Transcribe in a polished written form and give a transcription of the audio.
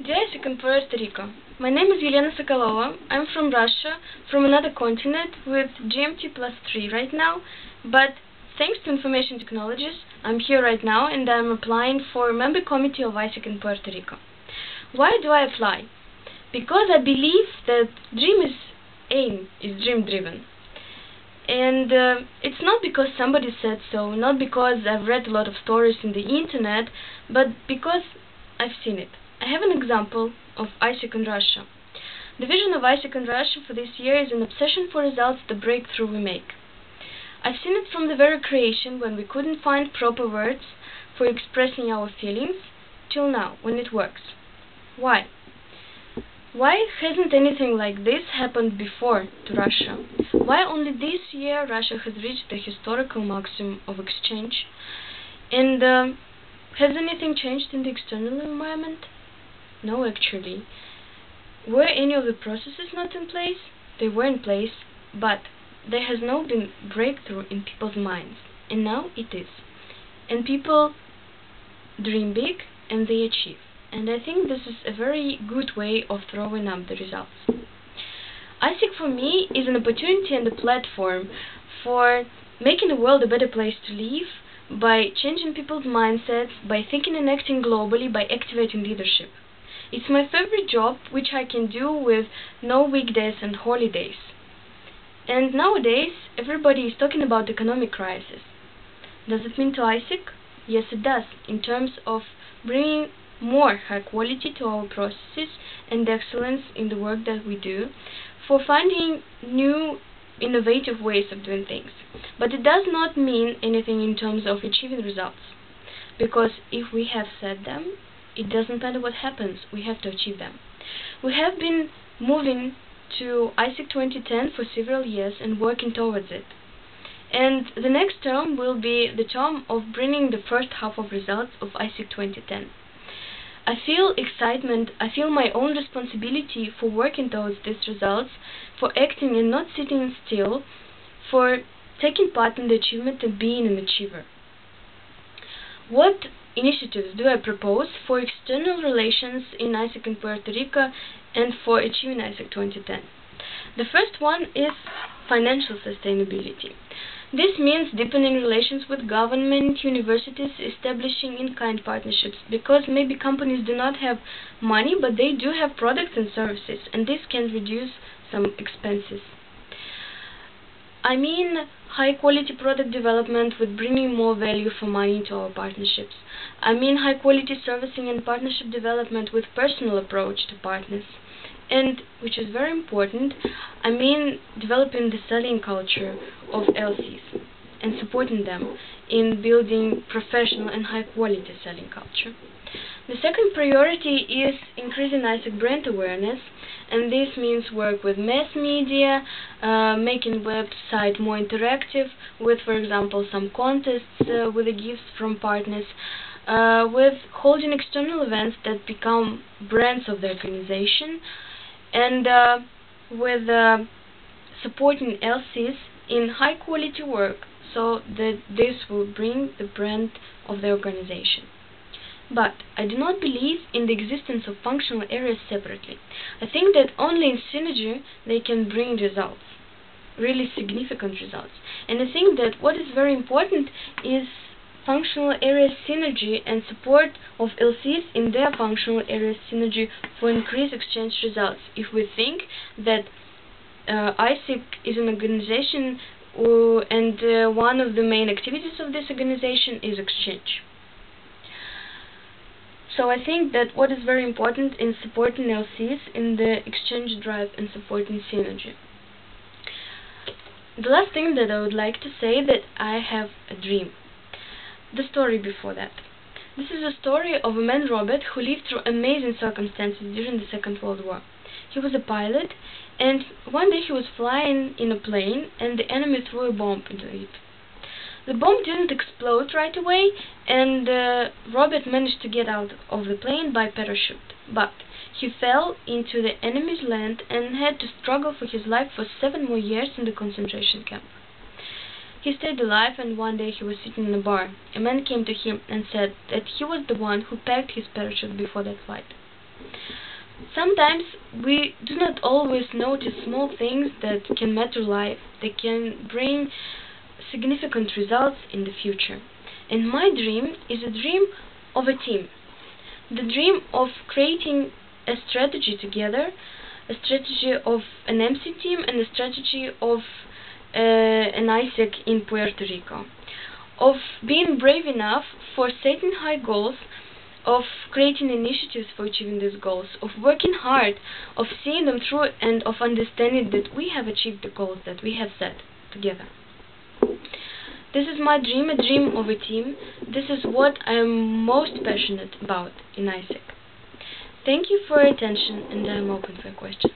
Dear ISIC in Puerto Rico, my name is Elena Sokolova. I'm from Russia, from another continent, with GMT +3 right now, but thanks to information technologies, I'm here right now and I'm applying for member committee of ISIC in Puerto Rico. Why do I apply? Because I believe that aim is dream driven. And it's not because somebody said so, not because I've read a lot of stories in the internet, but because I've seen it. I have an example of ISIC in Russia. The vision of ISIC in Russia for this year is an obsession for results, the breakthrough we make. I've seen it from the very creation, when we couldn't find proper words for expressing our feelings, till now, when it works. Why? Why hasn't anything like this happened before to Russia? Why only this year Russia has reached the historical maximum of exchange? And has anything changed in the external environment? No, actually. Were any of the processes not in place? They were in place, but there has not been breakthrough in people's minds. And now it is. And people dream big and they achieve. And I think this is a very good way of throwing up the results. ISIC for me is an opportunity and a platform for making the world a better place to live by changing people's mindsets, by thinking and acting globally, by activating leadership. It's my favorite job, which I can do with no weekdays and holidays. And nowadays, everybody is talking about economic crisis. Does it mean to ISIC? Yes, it does, in terms of bringing more high quality to our processes and excellence in the work that we do, for finding new innovative ways of doing things. But it does not mean anything in terms of achieving results, because if we have set them, it doesn't matter what happens, we have to achieve them. We have been moving to ISIC 2010 for several years and working towards it. And the next term will be the term of bringing the first half of results of ISIC 2010. I feel excitement, I feel my own responsibility for working towards these results, for acting and not sitting still, for taking part in the achievement and being an achiever. What initiatives do I propose for external relations in ISIC in Puerto Rico and for achieving ISIC 2010? The first one is financial sustainability. This means deepening relations with government, universities, establishing in-kind partnerships, because maybe companies do not have money, but they do have products and services, and this can reduce some expenses. I mean high-quality product development with bringing more value for money to our partnerships. I mean high-quality servicing and partnership development with personal approach to partners. And, which is very important, I mean developing the selling culture of LCs and supporting them in building professional and high-quality selling culture. The second priority is increasing ISIC brand awareness, and this means work with mass media, making website more interactive with, for example, some contests with the gifts from partners, with holding external events that become brands of the organization, and with supporting LCs in high-quality work, so that this will bring the brand of the organization. But I do not believe in the existence of functional areas separately. I think that only in synergy they can bring results, really significant results. And I think that what is very important is functional area synergy and support of LCs in their functional area synergy for increased exchange results. If we think that ISIC is an organization and one of the main activities of this organization is exchange. So I think that what is very important in supporting LCs in the exchange drive and supporting synergy. The last thing that I would like to say, that I have a dream. The story before that. This is a story of a man, Robert, who lived through amazing circumstances during the Second World War. He was a pilot, and one day he was flying in a plane and the enemy threw a bomb into it. The bomb didn't explode right away, and Robert managed to get out of the plane by parachute. But he fell into the enemy's land and had to struggle for his life for 7 more years in the concentration camp. He stayed alive, and one day he was sitting in a bar. A man came to him and said that he was the one who packed his parachute before that flight. Sometimes we do not always notice small things that can matter life, that can bring significant results in the future. And my dream is a dream of a team. The dream of creating a strategy together, a strategy of an MC team and a strategy of an ISEC in Puerto Rico. Of being brave enough for setting high goals, of creating initiatives for achieving these goals, of working hard, of seeing them through, and of understanding that we have achieved the goals that we have set together. This is my dream, a dream of a team. This is what I am most passionate about in ISEC. Thank you for your attention, and I am open for questions.